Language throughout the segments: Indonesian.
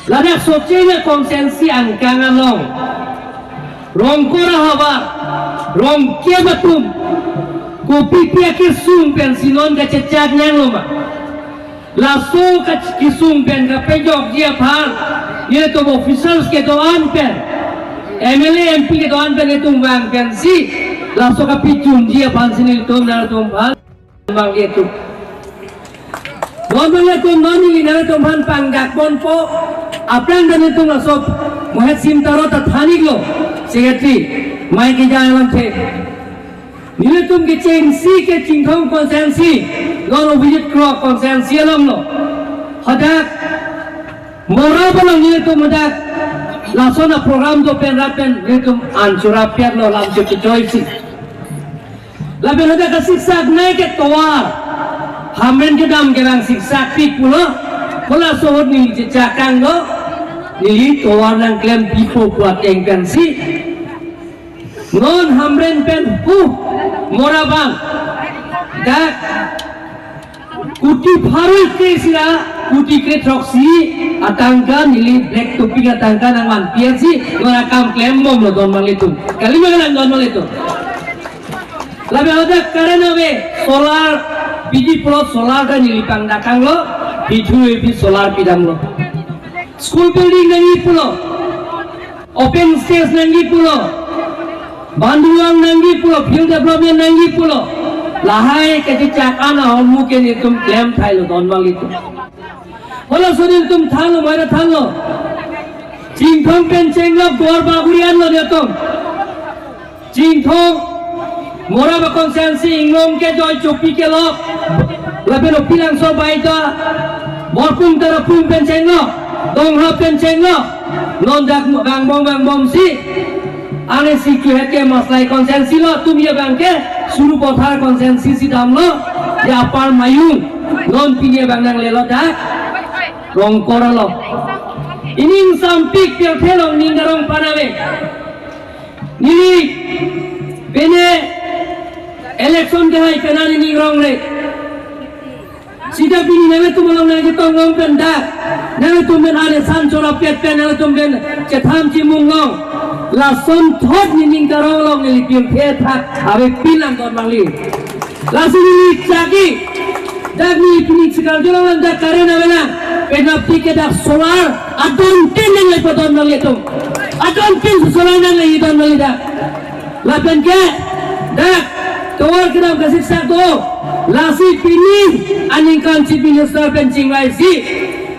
Ladak socenya konsensi angkangan long rongkora haba rongkia batum kopi pia kisung pensinon ka cecak nyang loma laso ka kisung pen ka pejok dia par ye to officials ke doan pen MLA MP ke doan pen itu bang pensi laso ka picun dia pansinil tom na tom bang bang itu Doon itu noni nara tuhan panggak bonpo apang dan itu ngasop muhat simtaro tathani lo sekretari mai ke jalan se nile tum ke cengsi ke cingthong konsensi goro visit kro konsensi alam lo hadak mora bolong nile tum hadak lasona program do pen rapen nile tum ansura piar lo lamso ke choisi laben hadak siksa naik ke toar Hamren ke dam kerang siksa pik pulo, pola sohor ni cecakang lo, ni toan nang klaim pipo kuat engkan si, non hamren pen morabang, dak kuti farul ke sila, kuti ke troksi, atangka nili black topi atangka nang man piasi, norakam klaim bom lo don mal itu, kali mana don mal itu, labe ada karena we solar Biji pulau solar dan nilipang dakang lo, biju ebi solar pidam lo. School building nangi pulau, open space nangi pulau, banduang nangi pulau, field development nangi pulau. Lahai kecicak ana homu ke ni tum claim thai lo don bang itu. Kalau sudah tum thalo, mana thalo? Cingthong penceng lo, dua bagurian lo dia tum. Cingthong Mora ba konsensi ingom ke joy chupi ke lo labe no pilang so bai ta borpum tara pum penceng lo dong ha penceng lo non dak bang bom si ane si ki heke maslai konsensi lo tum ye bang ke suru pothar konsensi si dam lo ya par mayung non pinie bang nang le lo dak rong kora lo ining sampik pe thelong ning darong panawe nili bene election dahai kanani ni rong le sida bini nang tu malong nang tong long penda nang tu men ane san chora pet pen nang tu men chetham chi mung long la son thot ni ning karong long ni pim phe thak abe pilang don mangli la sini chagi dagni pini chikal jolong da karena bena pena pike da solar adon tin nang le podon mangli tu adon tin solar nang le don mangli da la pen ke dak Tawar kita kasih satu, lasi pilih aningkan si minister pencing laisi,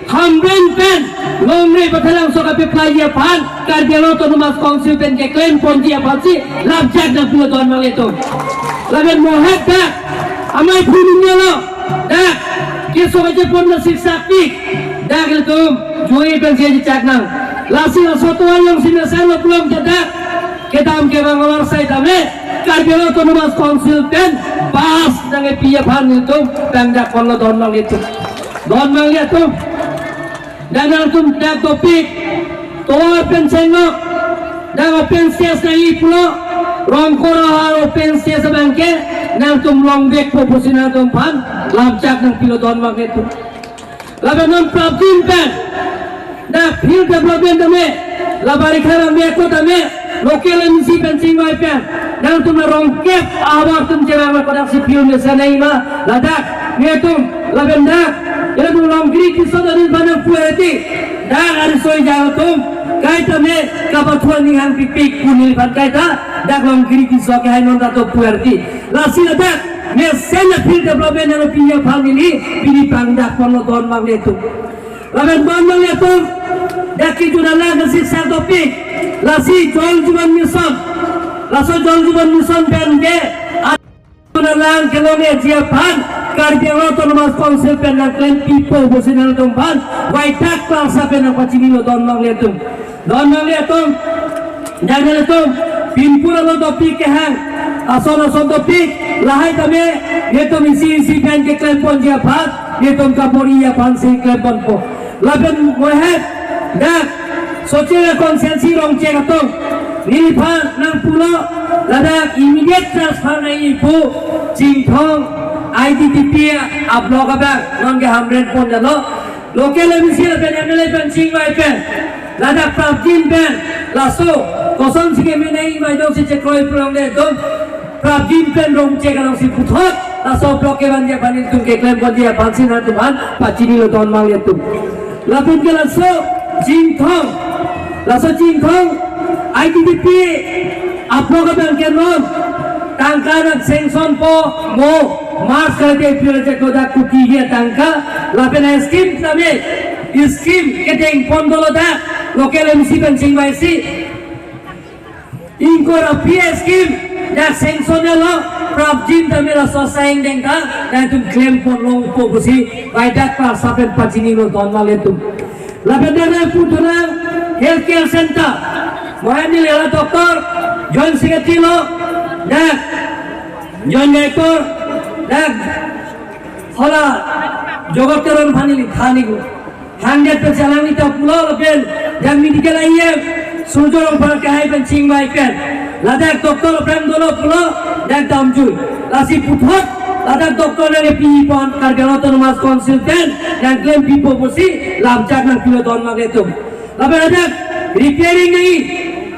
hamben pen, lomre batalang so kape playa pan, kardialo to numas kongsil pen ke klaim ponji apa si, labjak nak punya tuan mal itu, laben mohat dak, amai punya lo, dak, kisah aja pun nasi sakti, dak itu, jual pen si aja nang, lasi satu yang sinasa lo belum jadak, kita am ke bang awar saya dame. Karbialo to numas konsultan pas nangai piya pan itu tanda kollo don mal itu dan altum dak topik to open sengok dan open ses na ipulo rongkora har open ses bangke nang tum long bek proporsional tum pan labjak nang pilo don mal itu labanon problem pen dak field development dame labari khara meko dame local MC pencing mai pen dan tu merongkep awak tu cewek berkodak sipil misalnya ima ladak ni tu labendak ini tu longgiri kisah dari mana puerti dak hari soi jauh tu kaita me kapatuan dengan pipik kunil pan kaita dak longgiri kisah ke hai non tu puerti lasi ladak me senya field development yang punya family pilih pangdak kono don magle tu laben bandang ya tu dak itu dalam kasih satu topik lasi jual jual misal laso jol juban mison penge lang kelone jiapan kardialo to mas konsel pen nang klaim pipo bosinal tumpan wai tak klasa pen nang pacimilo don mang letum jangan letum pimpura lo topik ke hang asono so topik lahai tame yetum isi pen ke klaim pon jiapan yetum kapori ya pan si klaim pon po laben mohet dak sochela konsensi rong cekatung nilpan nang pulo ladak immediate transfer na ibu cingthong IDTP upload abang nongge hamren pon jalo local emisi pen MLA pen sing mai pen ladak prap jin pen laso kosong sike menai mai dong si cekroi pulang de dong prap jin pen rong cekalong si puthot laso bloke ban dia banil tum ke klaim ban dia bansin har tuman pacini lo don mang le tum lapin ke laso jin thong IDP apno ka ban ke non tangka nak sanction po mo Mars kerja project kodak kuki dia tangka lapen scheme tame scheme keteng pondolo da local MC pencing baisi inko rapi scheme dak sanction lo prabjin tame la sosaing dengka dan tum claim pon long po busi baidak pa sapen pacini lo donma letum lapen dana putuna healthcare center mohani lela doktor John Sikatilo dak John Director dak hola jogotteron phanili thanigu 100 jalani ta pulo pen jang medical IM sujorong par kai pen chingmai pen ladak doktor prem dolo pulo dak damjui lasi puthot ladak doktor ne pi pon karganoton mas consultant dan claim pipo posi labjak nang pilo don magetum labe ladak repairing nahi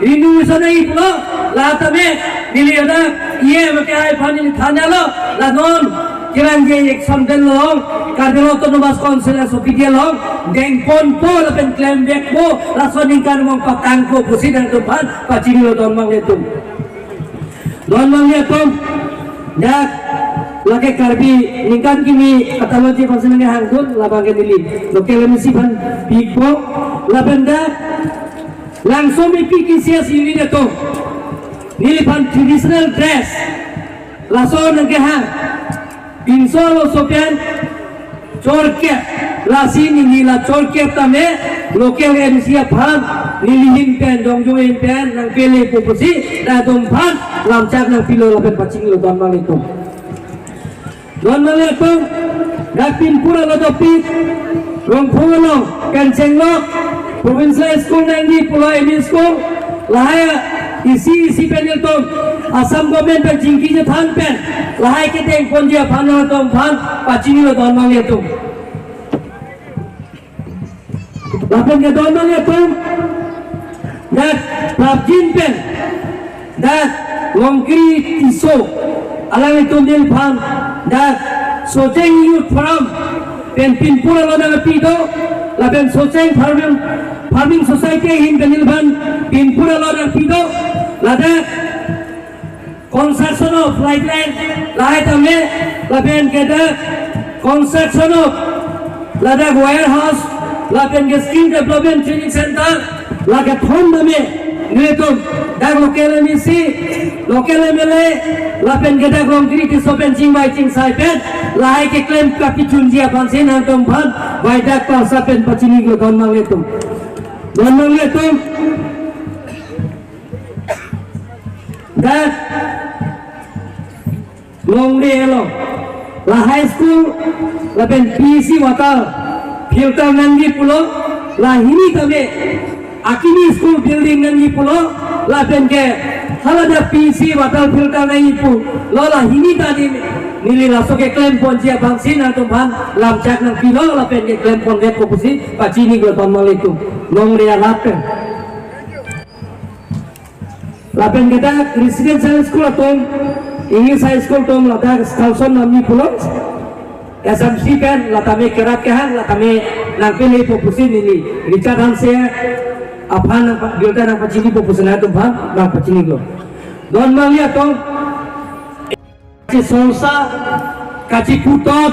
renovation nahi pulo la tame nili ada ye makai phanili thanalo la non kirang je ek samden long karganoton mas consultant sopidia long deng pon po la pen claim back po la soning kan mong patang ko posi dan tupan pacini lo don magetum dak lagi karbi ningkan kimi katalogi konsennya hangkut labangan dili lokal misi pan pipo labenda langsung mipiki sias ini dato nili pan traditional dress langsung nangkehan insolo sopian chorke lasi nila chorke tame lokal misi pan nilihin pen dongjungin pen nang pele pupusi dah dompan lamcak nang pilo lapen pacing lo don itu don itu dapin pura lo topik rongpungo kenceng lo provincial school nangi pulau ini school lahaya isi penil tom asam government pen jingki je than pen lahai keteng ponjia phano tom phan pacing lo don itu lapen ke don itu dak prabjin pen dak longkri tiso alang itu nil phan dak sojeng youth forum pen pinpura lo dang pido la pen sojeng farming society hin penil phan pinpura lo dang pido la dak construction of lifeline la tame la pen ke dak construction of la dak warehouse la pen ke skill development training center lagi thon dame niletum dak lokal misi lokal mele lapen gedak longkiri ti sopen ching bai ching sai pen lai ke claim kapi chunjia pansin antom phan bai dak pa sapen pachini go don mangletum dak longre elo la high school lapen PC watal filter nangi pulo la hini tame akini school building nangi pulo la pen ke halada PC water filter nangi pu lola hini tadi nili laso ke klaim ponjia bangsin antum ban lamcak nang pilo la pen ke klaim pon vet kopusi pacini go ton mal itu nong ria lapen lapen kita residential school atom English high school tom lada skalson nami pulo SMC pen latame kerat kehan latame nang pele kopusi nili Richard Hanse apaan biota nang pacini popusana tu bang nang pacini lo don malia to kaci solsa kaci putot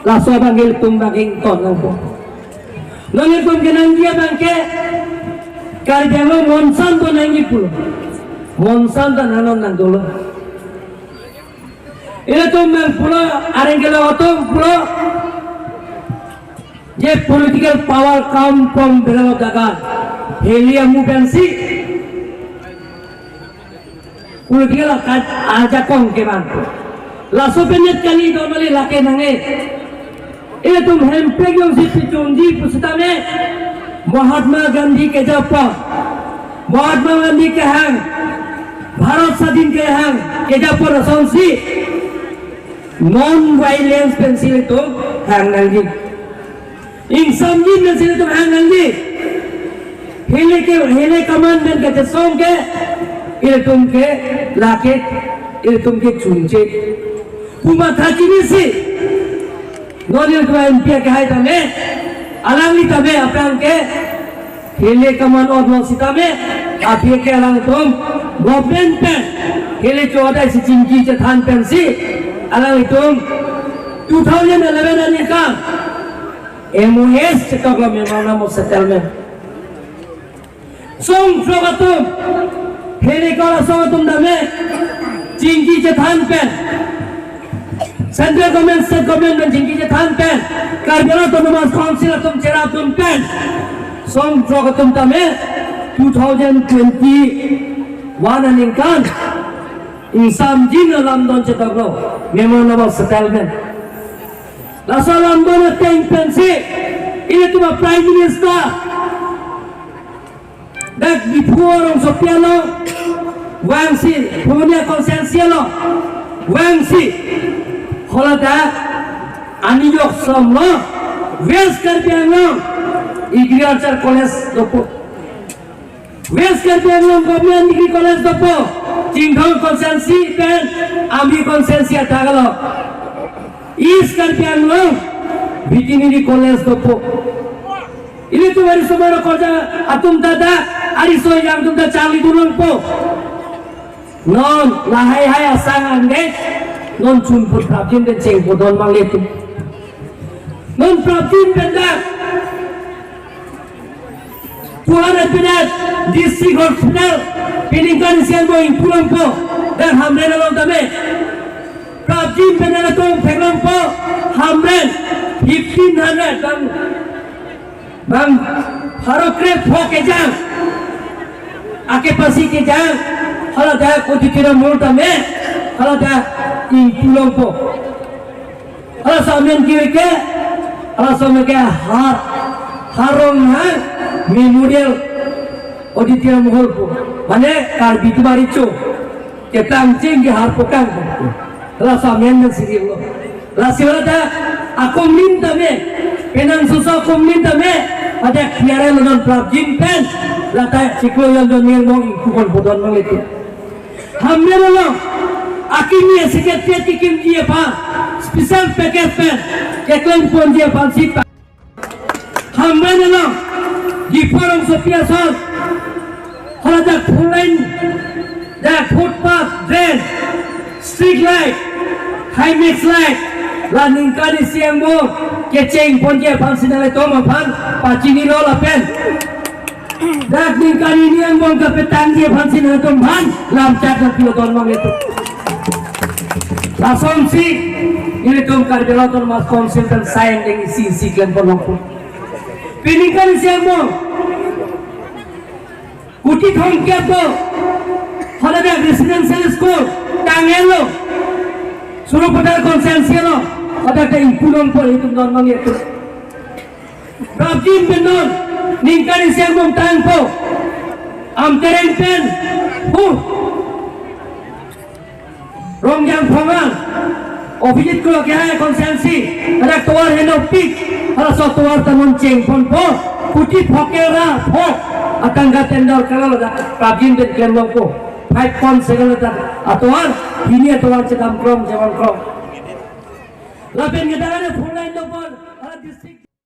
laso bangil tum banging ton nangko non itu kenang dia bangke karjama monsan to nangi pulo monsan to nanon nang dolo ini tu mang pulo arengkelo otong pulo je political power come from below dagan helium mubensi political aja kong ke bang laso penyet kali normally lake nange ini tuh hempeg yang si pichunji pusatame Mahatma Gandhi ke japa Mahatma Gandhi ke hang Bharat Sadin ke hang ke japa rasonsi non violence pensil itu hang nangi इंसान जी नसीले तो है नंगी hele kaman ben ke song ke il tum ke lake il tum ke chunche puma thakini si nonil ko empia ke hai tame alangi tame apang ke hele kaman odlo sitame apie ke alang tum government pen hele chodai si chingki che than pen si alang tum 2011 ani ka MOS cakap memang mau settlement. Song flogatum, hele kala songatum dame, jinggi jethan pen. Central government, state government men jinggi jethan pen. Karbala autonomous council atum ceratum pen. Song flogatum dame 2021 aningkan. Insam jin alam don cetak lo, memang mau settlement. Lasalam dono tank pensi, ini cuma Prime Minister. Dak di forum sopialo, wangsi, punya konsensialo, wangsi. Kalau dak, ani yok somlo, West Karbianglong, Agriculture College dopo. West Karbianglong Government Degree College dopo, Jinghong konsensi dan Ami konsensi atagalo. East Karbianglong Veterinary College dopo. Ini tu hari semua kerja atum dada hari soal yang tum dah cari dulu po. Non lahai hai asang angge non cumput prabjin dan ceng podon mangletu. Non prabjin benda. Tuhan pedat district hospital peningkan siang going pulang po dan hamre dalam tame. Prabjin benda tu pegang po hamre 1500 bang harokre phoke jang ake pasi ke jang hala da ko dikira multa me hala da in pulong po hala samen ki ke hala samen ke harong ha memorial auditorium hall po mane kar bitbari cho ke tang jing ke har pokang hala samen na sirilo la siwala ako minta me penang susah ako minta me ada kiara non prabjin pen lata ciklo yang don mong ikut bodon mang itu hamne lo akini secretary tikim dia pa special package pen eklan pon dia pa sip hamne lo di forum sopia son hala da full line da footpath drain street light high mix light running kali siang mo keceng pon dia pan sinale to ma pan pacini lo la pen dak ning kali ni ang bong ka petang dia pan sinale to man lam chat na pilo ton mang itu lasom si ini tom karbela ton mas konsultan sain deng si klan ponong po pining kali siang mo kuti thong kya to hala da residential school tangelo suruh padal konsensialo ada yang pulang po itu normal itu. Prabjin benon ningkari siang mong tangpo am tereng pen rong yang pangang ofijit ko kaya konsensi ada tuar henopik ada so tuar tanon ceng pon po kuti phokera phok atang gatendor kalau ada prabjin ben klemong po 5 pon segala atuar ini atuar cekam krom jaman krom Lapen kita ada full line dopor